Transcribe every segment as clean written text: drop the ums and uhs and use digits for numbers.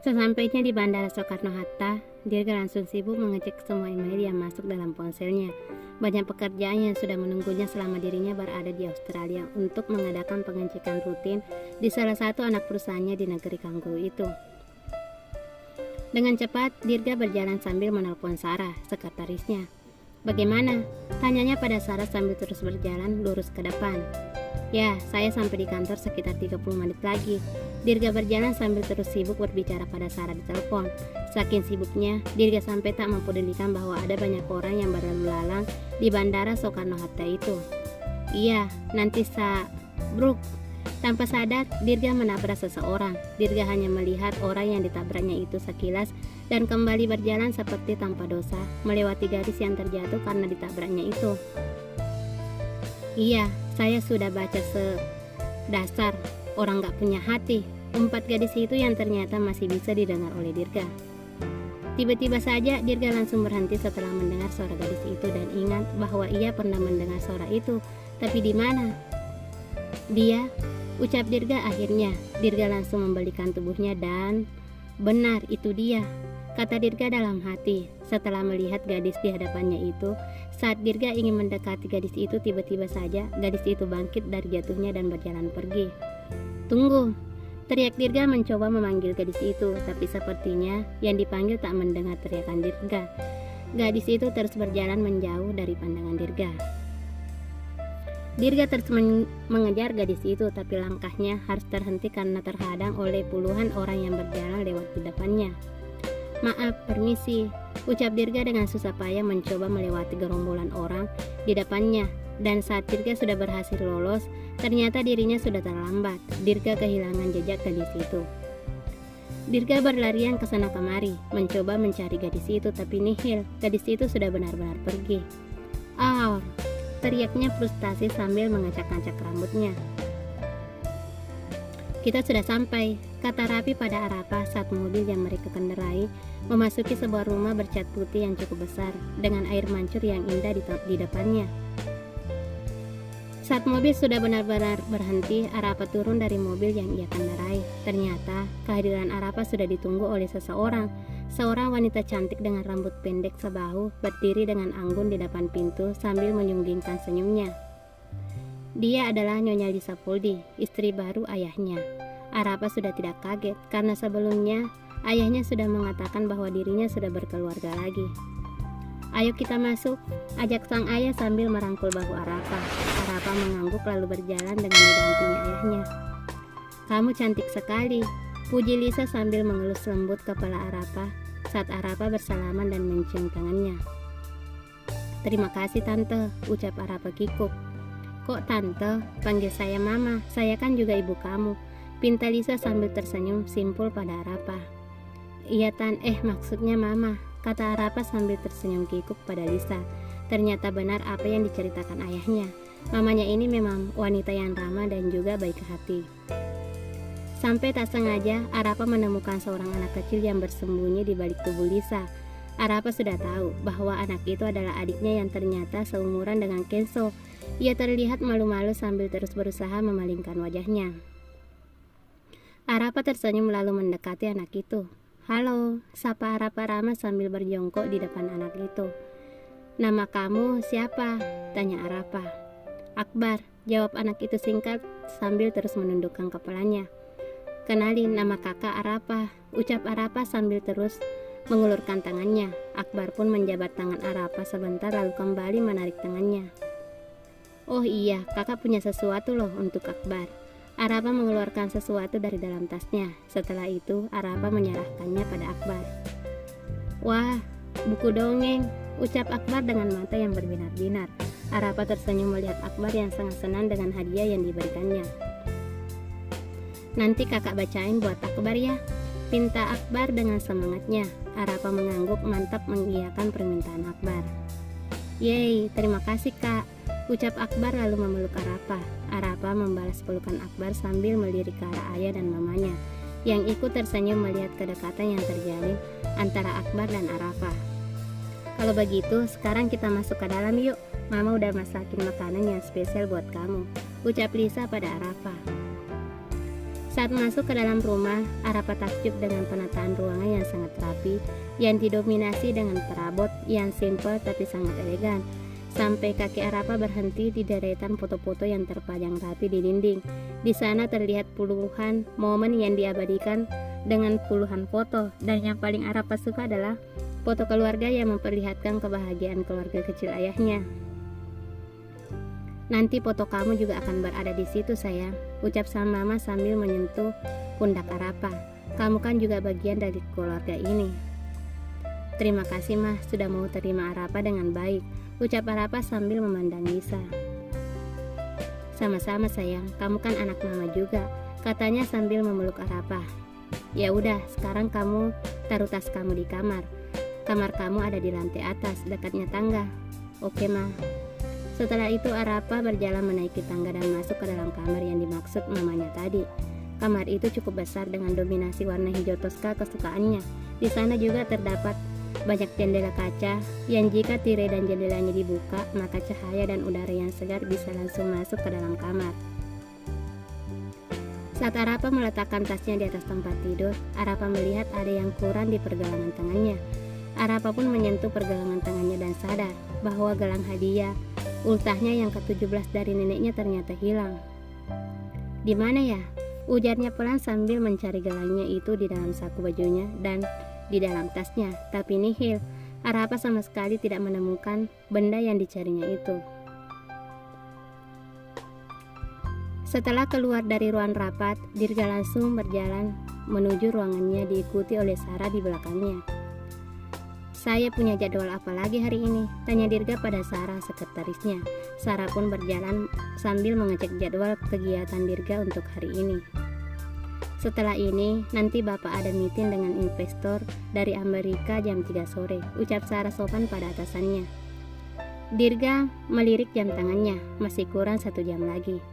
Sesampainya di Bandara Soekarno-Hatta, Dirga langsung sibuk mengecek semua email yang masuk dalam ponselnya. Banyak pekerjaan yang sudah menunggunya selama dirinya berada di Australia untuk mengadakan pengecekan rutin di salah satu anak perusahaannya di negeri kanguru itu. Dengan cepat, Dirga berjalan sambil menelpon Sarah, sekretarisnya. "Bagaimana?" tanyanya pada Sarah sambil terus berjalan lurus ke depan. "Ya, saya sampai di kantor sekitar 30 menit lagi." Dirga berjalan sambil terus sibuk berbicara pada Sarah di telepon. Saking sibuknya, Dirga sampai tak mempedulikan bahwa ada banyak orang yang berlalu lalang di Bandara Soekarno-Hatta itu. "Iya, nanti Bruk." Tanpa sadar, Dirga menabrak seseorang. Dirga hanya melihat orang yang ditabraknya itu sekilas dan kembali berjalan seperti tanpa dosa, melewati gadis yang terjatuh karena ditabraknya itu. "Iya, saya sudah baca sedasar orang gak punya hati," umpat gadis itu yang ternyata masih bisa didengar oleh Dirga. Tiba-tiba saja Dirga langsung berhenti setelah mendengar suara gadis itu dan ingat bahwa ia pernah mendengar suara itu. Tapi di mana? "Dia," ucap Dirga akhirnya. Dirga langsung membalikan tubuhnya dan benar, itu dia, kata Dirga dalam hati. Setelah melihat gadis di hadapannya itu, saat Dirga ingin mendekati gadis itu, tiba-tiba saja gadis itu bangkit dari jatuhnya dan berjalan pergi. "Tunggu!" teriak Dirga mencoba memanggil gadis itu, tapi sepertinya yang dipanggil tak mendengar teriakan Dirga. Gadis itu terus berjalan menjauh dari pandangan Dirga. Dirga terus mengejar gadis itu, tapi langkahnya harus terhenti karena terhadang oleh puluhan orang yang berjalan lewat di depannya. "Maaf, permisi," ucap Dirga dengan susah payah mencoba melewati gerombolan orang di depannya. Dan saat Dirga sudah berhasil lolos, ternyata dirinya sudah terlambat. Dirga kehilangan jejak gadis itu. Dirga berlarian ke sana kemari, mencoba mencari gadis itu, tapi nihil. Gadis itu sudah benar-benar pergi. "Aur!" teriaknya frustasi sambil mengacak-ngacak rambutnya. "Kita sudah sampai," kata Rapi pada Arafah saat mobil yang mereka kendarai memasuki sebuah rumah bercat putih yang cukup besar dengan air mancur yang indah di depannya. Saat mobil sudah benar-benar berhenti, Arafah turun dari mobil yang ia kendarai. Ternyata kehadiran Arafah sudah ditunggu oleh seseorang. Seorang wanita cantik dengan rambut pendek sebahu berdiri dengan anggun di depan pintu sambil menyunggingkan senyumnya. Dia adalah Nyonya Lisa Poldi, istri baru ayahnya. Arafah sudah tidak kaget karena sebelumnya ayahnya sudah mengatakan bahwa dirinya sudah berkeluarga lagi. "Ayo kita masuk," ajak sang ayah sambil merangkul bahu Arafah. Arafah mengangguk lalu berjalan dengan didampingi ayahnya. "Kamu cantik sekali," puji Lisa sambil mengelus lembut kepala Arafah saat Arafah bersalaman dan mencium tangannya. "Terima kasih tante," ucap Arafah kikuk. "Kok tante? Panggil saya mama, saya kan juga ibu kamu," pinta Lisa sambil tersenyum simpul pada Arafah. "Iya Tan, maksudnya mama," kata Arafah sambil tersenyum kikuk pada Lisa. Ternyata benar apa yang diceritakan ayahnya. Mamanya ini memang wanita yang ramah dan juga baik hati. Sampai tak sengaja, Arafah menemukan seorang anak kecil yang bersembunyi di balik tubuh Lisa. Arafah sudah tahu bahwa anak itu adalah adiknya yang ternyata seumuran dengan Kenzo. Ia terlihat malu-malu sambil terus berusaha memalingkan wajahnya. Arafah tersenyum lalu mendekati anak itu. "Halo," sapa Arafah ramah sambil berjongkok di depan anak itu. "Nama kamu siapa?" tanya Arafah. "Akbar," jawab anak itu singkat sambil terus menundukkan kepalanya. "Kenalin, nama kakak Arafah," ucap Arafah sambil terus mengulurkan tangannya. Akbar pun menjabat tangan Arafah sebentar lalu kembali menarik tangannya. "Oh iya, kakak punya sesuatu loh untuk Akbar." Arafah mengeluarkan sesuatu dari dalam tasnya. Setelah itu, Arafah menyerahkannya pada Akbar. "Wah, buku dongeng," ucap Akbar dengan mata yang berbinar-binar. Arafah tersenyum melihat Akbar yang sangat senang dengan hadiah yang diberikannya. "Nanti kakak bacain buat Akbar ya," pinta Akbar dengan semangatnya. Arafah mengangguk mantap mengiyakan permintaan Akbar. "Yeay, terima kasih kak," ucap Akbar lalu memeluk Arafah. Arafah membalas pelukan Akbar sambil melirik ke arah ayah dan mamanya, yang ikut tersenyum melihat kedekatan yang terjalin antara Akbar dan Arafah. "Kalau begitu, sekarang kita masuk ke dalam yuk. Mama udah masakin makanan yang spesial buat kamu," ucap Lisa pada Arafah. Saat masuk ke dalam rumah, Arapa takjub dengan penataan ruangan yang sangat rapi, yang didominasi dengan perabot yang simpel tapi sangat elegan. Sampai kaki Arapa berhenti di deretan foto-foto yang terpajang rapi di dinding. Di sana terlihat puluhan momen yang diabadikan dengan puluhan foto, dan yang paling Arapa suka adalah foto keluarga yang memperlihatkan kebahagiaan keluarga kecil ayahnya. "Nanti foto kamu juga akan berada di situ, sayang," ucap sang mama sambil menyentuh pundak Arapa. "Kamu kan juga bagian dari keluarga ini." "Terima kasih, Mah, sudah mau terima Arapa dengan baik," ucap Arapa sambil memandang Lisa. "Sama-sama, sayang, kamu kan anak mama juga," katanya sambil memeluk Arapa. "Ya udah, sekarang kamu taruh tas kamu di kamar. Kamar kamu ada di lantai atas, dekatnya tangga." "Oke, Ma." Setelah itu Arapa berjalan menaiki tangga dan masuk ke dalam kamar yang dimaksud mamanya tadi. Kamar itu cukup besar dengan dominasi warna hijau toska kesukaannya. Di sana juga terdapat banyak jendela kaca yang jika tirai dan jendelanya dibuka, maka cahaya dan udara yang segar bisa langsung masuk ke dalam kamar. Saat Arapa meletakkan tasnya di atas tempat tidur, Arapa melihat ada yang kurang di pergelangan tangannya. Arapa pun menyentuh pergelangan tangannya dan sadar bahwa gelang hadiah ultahnya yang ke-17 dari neneknya ternyata hilang. "Di mana ya?" ujarnya pelan sambil mencari gelangnya itu di dalam saku bajunya dan di dalam tasnya, tapi nihil. Arapa sama sekali tidak menemukan benda yang dicarinya itu. Setelah keluar dari ruang rapat, Dirga langsung berjalan menuju ruangannya diikuti oleh Sarah di belakangnya. "Saya punya jadwal apa lagi hari ini?" tanya Dirga pada Sarah, sekretarisnya. Sarah pun berjalan sambil mengecek jadwal kegiatan Dirga untuk hari ini. "Setelah ini, nanti Bapak ada meeting dengan investor dari Amerika jam 3 sore, ucap Sarah sopan pada atasannya. Dirga melirik jam tangannya, masih kurang 1 jam lagi.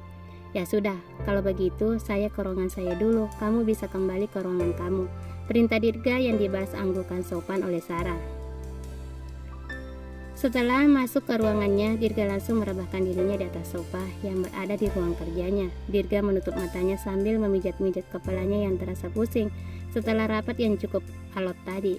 "Ya sudah, kalau begitu saya ke ruangan saya dulu, kamu bisa kembali ke ruangan kamu," perintah Dirga yang dibalas anggukan sopan oleh Sarah. Setelah masuk ke ruangannya, Dirga langsung merebahkan dirinya di atas sofa yang berada di ruang kerjanya. Dirga menutup matanya sambil memijat-mijat kepalanya yang terasa pusing setelah rapat yang cukup alot tadi.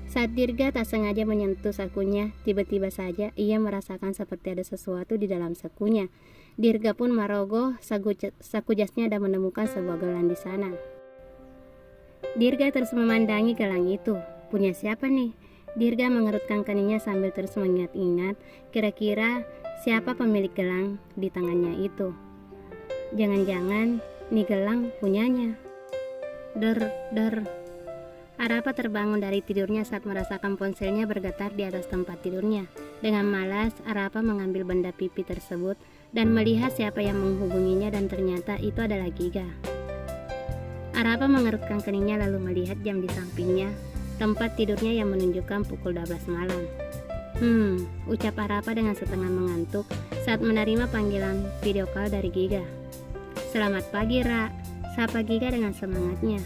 Saat Dirga tak sengaja menyentuh sakunya, tiba-tiba saja ia merasakan seperti ada sesuatu di dalam sakunya. Dirga pun merogoh saku jasnya dan menemukan sebuah gelang di sana. Dirga terus memandangi gelang itu. Punya siapa nih? Dirga mengerutkan keningnya sambil terus mengingat-ingat kira-kira siapa pemilik gelang di tangannya itu. Jangan-jangan nih gelang punyanya. Der. Arapa terbangun dari tidurnya saat merasakan ponselnya bergetar di atas tempat tidurnya. Dengan malas, Arapa mengambil benda pipi tersebut dan melihat siapa yang menghubunginya, dan ternyata itu adalah Giga. Arapa mengerutkan keningnya lalu melihat jam di sampingnya, tempat tidurnya yang menunjukkan pukul 12 malam. Ucap Arapa dengan setengah mengantuk saat menerima panggilan video call dari Giga. "Selamat pagi, Ra," sapa Giga dengan semangatnya.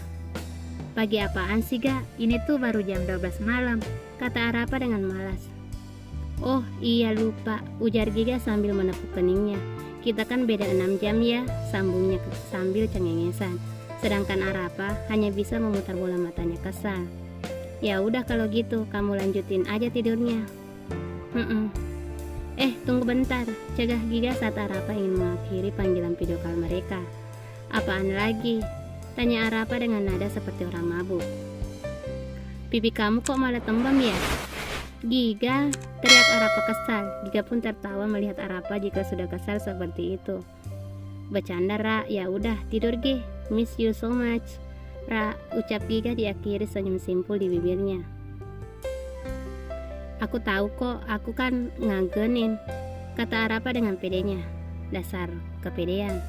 "Pagi apaan sih, Ga? Ini tuh baru jam 12 malam," kata Arapa dengan malas. "Oh iya lupa," ujar Giga sambil menepuk keningnya. "Kita kan beda 6 jam ya," sambungnya sambil cengengesan. Sedangkan Arapa hanya bisa memutar bola matanya kesal. "Ya udah kalau gitu, kamu lanjutin aja tidurnya." Tunggu bentar," cegah Giga saat Arapa ingin mengakhiri panggilan video call mereka. "Apaan lagi?" tanya Arapa dengan nada seperti orang mabuk. "Pipi kamu kok malah tembam ya?" "Giga," teriak Arapa kesal. Giga pun tertawa melihat Arapa jika sudah kesal seperti itu. "Bercanda, Ra, ya udah tidur Gi, miss you so much, Ra," ucap Giga diakhiri senyum simpul di bibirnya. "Aku tahu kok, aku kan ngagenin," kata Arapa dengan pedenya. "Dasar kepedean."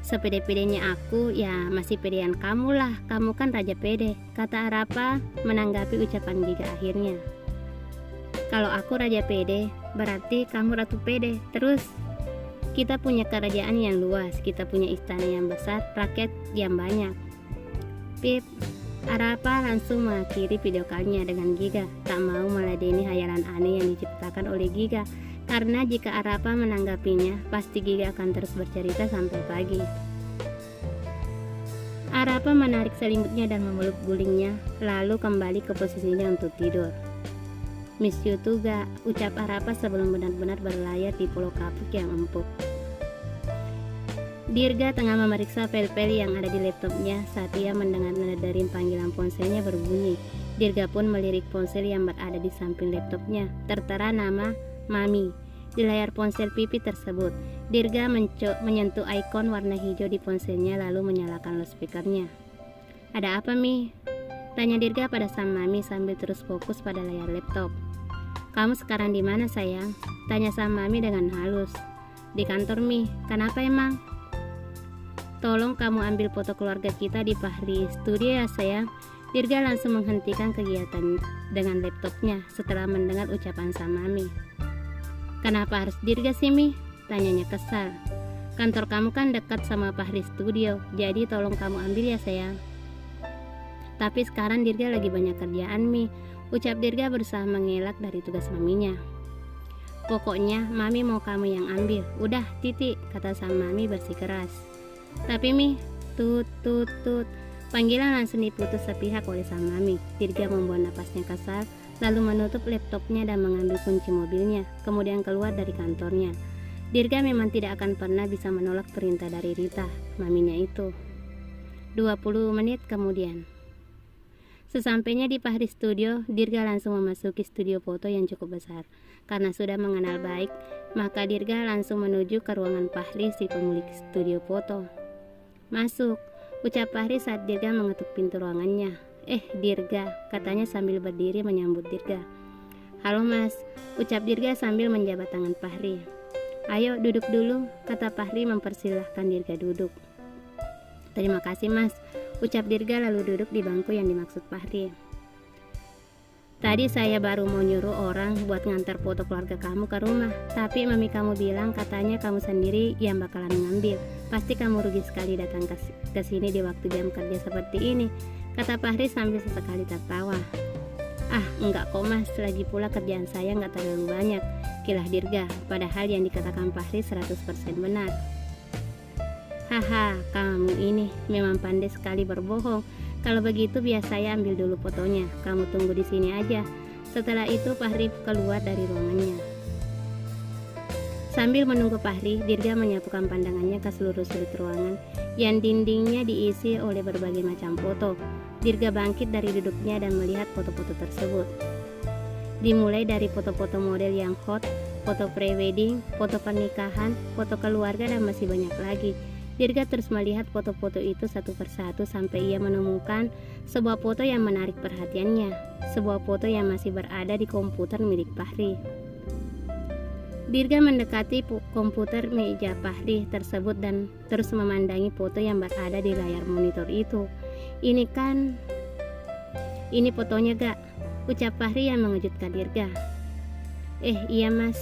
"Sepede-pedenya aku, ya masih pedean kamu lah, kamu kan raja pede," kata Arapa menanggapi ucapan Giga akhirnya. "Kalau aku raja pede, berarti kamu ratu pede. Terus kita punya kerajaan yang luas, kita punya istana yang besar, rakyat yang banyak." Pip, Arapa langsung mengakhiri video call-nya dengan Giga, tak mau meladeni hayalan aneh yang diciptakan oleh Giga, karena jika Arapa menanggapinya, pasti Giga akan terus bercerita sampai pagi. Arapa menarik selimutnya dan memeluk gulingnya, lalu kembali ke posisinya untuk tidur. "Miss you too ga," ucap Arapa sebelum benar-benar berlayar di pulau kapuk yang empuk. Dirga tengah memeriksa file-file yang ada di laptopnya saat ia mendengar dering panggilan ponselnya berbunyi. Dirga pun melirik ponsel yang berada di samping laptopnya, tertera nama Mami di layar ponsel pipi tersebut. Dirga menyentuh ikon warna hijau di ponselnya lalu menyalakan loudspeakernya. "Ada apa, Mi?" tanya Dirga pada sang Mami sambil terus fokus pada layar laptop. "Kamu sekarang di mana, sayang?" tanya sang Mami dengan halus. "Di kantor, Mi. Kenapa emang?" "Tolong kamu ambil foto keluarga kita di Fahri Studio ya, sayang." Dirga langsung menghentikan kegiatan dengan laptopnya setelah mendengar ucapan sang Mami. "Kenapa harus Dirga sih, Mi?" tanyanya kesal. "Kantor kamu kan dekat sama Fahri Studio, jadi tolong kamu ambil ya, sayang." "Tapi sekarang Dirga lagi banyak kerjaan, Mi," ucap Dirga berusaha mengelak dari tugas maminya. "Pokoknya Mami mau kamu yang ambil. Udah, titik," kata sang Mami bersikeras. "Tapi Mi," tut. Panggilan langsung diputus sepihak oleh sang Mami. Dirga membuat napasnya kasar, lalu menutup laptopnya dan mengambil kunci mobilnya, kemudian keluar dari kantornya. Dirga memang tidak akan pernah bisa menolak perintah dari Rita, maminya itu. 20 menit kemudian. Sesampainya di Fahri Studio, Dirga langsung memasuki studio foto yang cukup besar. Karena sudah mengenal baik, maka Dirga langsung menuju ke ruangan Fahri, si pemilik studio foto. "Masuk," ucap Fahri saat Dirga mengetuk pintu ruangannya. Dirga," katanya sambil berdiri menyambut Dirga. "Halo Mas," ucap Dirga sambil menjabat tangan Fahri. "Ayo duduk dulu," kata Fahri mempersilahkan Dirga duduk. "Terima kasih Mas," ucap Dirga lalu duduk di bangku yang dimaksud Fahri. "Tadi saya baru mau nyuruh orang buat ngantar foto keluarga kamu ke rumah, tapi mami kamu bilang katanya kamu sendiri yang bakalan ngambil. Pasti kamu rugi sekali datang ke sini di waktu jam kerja seperti ini," kata Fahri sambil sesekali tertawa. "Ah, enggak kok Mas, lagi pula kerjaan saya enggak terlalu banyak," kilah Dirga, padahal yang dikatakan Fahri 100% benar. "Haha, kamu ini memang pandai sekali berbohong. Kalau begitu biar saya ambil dulu fotonya. Kamu tunggu di sini aja." Setelah itu Fahri keluar dari ruangannya. Sambil menunggu Fahri, Dirga menyapukan pandangannya ke seluruh sudut ruangan yang dindingnya diisi oleh berbagai macam foto. Dirga bangkit dari duduknya dan melihat foto-foto tersebut. Dimulai dari foto-foto model yang hot, foto pre-wedding, foto pernikahan, foto keluarga, dan masih banyak lagi. Dirga terus melihat foto-foto itu satu persatu sampai ia menemukan sebuah foto yang menarik perhatiannya. Sebuah foto yang masih berada di komputer milik Fahri. Dirga mendekati komputer meja Fahri tersebut dan terus memandangi foto yang berada di layar monitor itu. Ini fotonya gak?" ucap Fahri yang mengejutkan Dirga. Iya Mas,"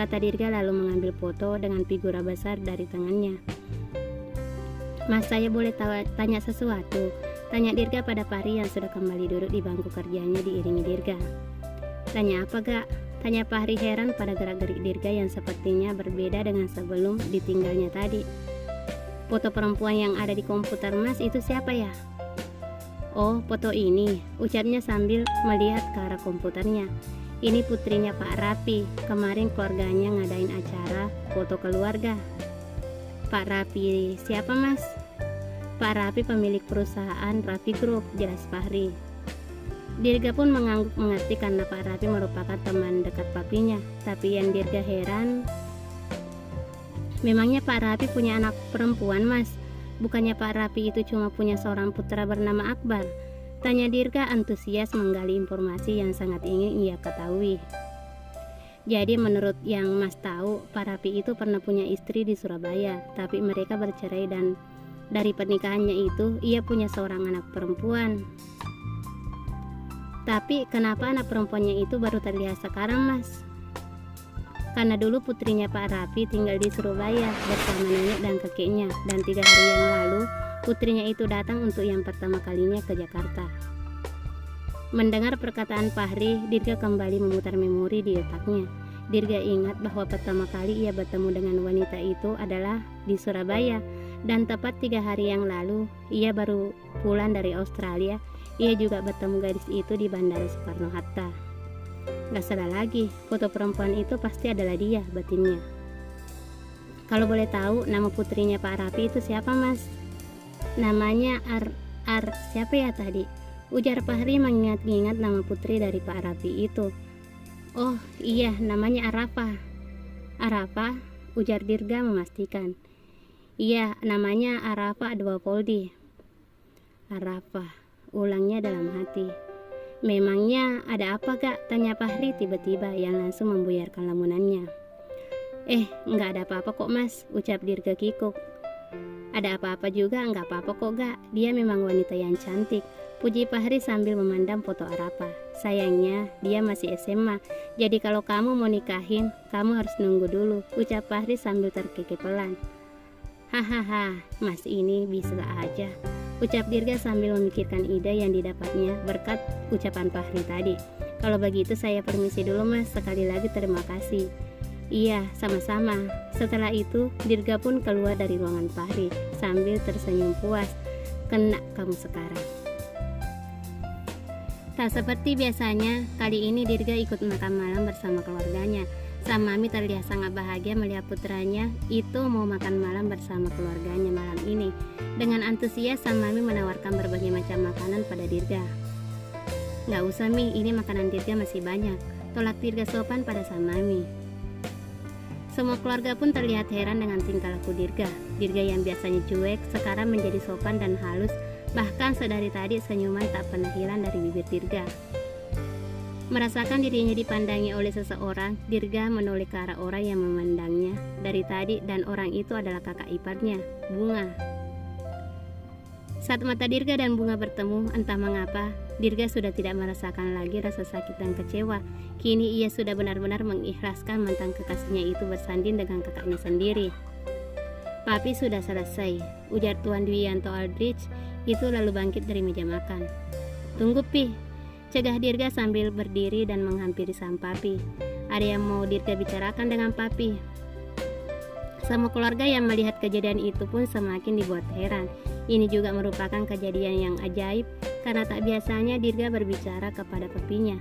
kata Dirga lalu mengambil foto dengan figura besar dari tangannya. "Mas, saya boleh tanya sesuatu?" tanya Dirga pada Fahri yang sudah kembali duduk di bangku kerjanya diiringi Dirga. "Tanya apa gak?" tanya Fahri heran pada gerak-gerik Dirga yang sepertinya berbeda dengan sebelum ditinggalnya tadi. "Foto perempuan yang ada di komputer Mas itu siapa ya?" "Oh, foto ini," ucapnya sambil melihat ke arah komputernya. "Ini putrinya Pak Rapi. Kemarin keluarganya ngadain acara foto keluarga." "Pak Rapi siapa Mas?" "Pak Rapi pemilik perusahaan Rapi Group," jelas Fahri. Dirga pun mengangguk mengerti karena Pak Rapi merupakan teman dekat papinya. Tapi yang Dirga heran, memangnya Pak Rapi punya anak perempuan Mas? Bukannya Pak Rapi itu cuma punya seorang putra bernama Akbar? Tanya Dirga antusias menggali informasi yang sangat ingin ia ketahui. "Jadi menurut yang Mas tahu, Pak Rapi itu pernah punya istri di Surabaya, tapi mereka bercerai dan dari pernikahannya itu ia punya seorang anak perempuan. Tapi kenapa anak perempuannya itu baru terlihat sekarang Mas?" "Karena dulu putrinya Pak Rapi tinggal di Surabaya bersama nenek dan kakeknya, dan 3 hari yang lalu putrinya itu datang untuk yang pertama kalinya ke Jakarta." Mendengar perkataan Fahri, Dirga kembali memutar memori di otaknya. Dirga ingat bahwa pertama kali ia bertemu dengan wanita itu adalah di Surabaya. Dan tepat 3 hari yang lalu, ia baru pulang dari Australia. Ia juga bertemu gadis itu di Bandara Soekarno-Hatta. Gak salah lagi, foto perempuan itu pasti adalah dia, batinnya. Kalau boleh tahu, nama putrinya Pak Rapi itu siapa, Mas? Namanya siapa ya tadi? Ujar Fahri mengingat-ingat nama putri dari Pak Rapi itu. Oh iya, namanya Arafah. Arafah? Ujar Dirga memastikan. Iya, namanya Arafah Adwapoldi. Arafah, ulangnya dalam hati. Memangnya ada apa gak? Tanya Fahri tiba-tiba yang langsung membuyarkan lamunannya. Nggak ada apa-apa kok Mas, ucap Dirga kikuk. Ada apa-apa juga, nggak apa-apa kok gak. Dia memang wanita yang cantik, puji Fahri sambil memandang foto Arafah. Sayangnya dia masih SMA, jadi kalau kamu mau nikahin, kamu harus nunggu dulu, ucap Fahri sambil terkekepelan. Hahaha, Mas ini bisa aja, ucap Dirga sambil memikirkan ide yang didapatnya berkat ucapan Fahri tadi. Kalau begitu saya permisi dulu Mas, sekali lagi terima kasih. Iya, sama-sama. Setelah itu, Dirga pun keluar dari ruangan Fahri sambil tersenyum puas. Kena kamu sekarang. Tak seperti biasanya, kali ini Dirga ikut makan malam bersama keluarganya. Sang mami terlihat sangat bahagia melihat putranya itu mau makan malam bersama keluarganya malam ini. Dengan antusias, sang mami menawarkan berbagai macam makanan pada Dirga. Gak usah Mi, ini makanan Dirga masih banyak, tolak Dirga sopan pada sang mami. Semua keluarga pun terlihat heran dengan tingkah laku Dirga. Dirga yang biasanya cuek, sekarang menjadi sopan dan halus. Bahkan sedari tadi senyuman tak pernah hilang dari bibir Dirga. Merasakan dirinya dipandangi oleh seseorang, Dirga menoleh ke arah orang yang memandangnya dari tadi, dan orang itu adalah kakak iparnya, Bunga. Saat mata Dirga dan Bunga bertemu, entah mengapa, Dirga sudah tidak merasakan lagi rasa sakit dan kecewa. Kini ia sudah benar-benar mengikhlaskan mantan kekasihnya itu bersanding dengan kakaknya sendiri. Papi sudah selesai, ujar Tuan Dwianto Aldrich itu lalu bangkit dari meja makan. Tunggu Pi, cegah Dirga sambil berdiri dan menghampiri sang papi. Ada yang mau Dirga bicarakan dengan papi. Semua keluarga yang melihat kejadian itu pun semakin dibuat heran. Ini juga merupakan kejadian yang ajaib karena tak biasanya Dirga berbicara kepada papinya.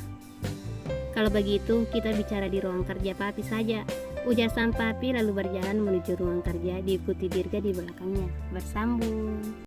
Kalau begitu kita bicara di ruang kerja papi saja, ujar sang papi lalu berjalan menuju ruang kerja diikuti Dirga di belakangnya. Bersambung.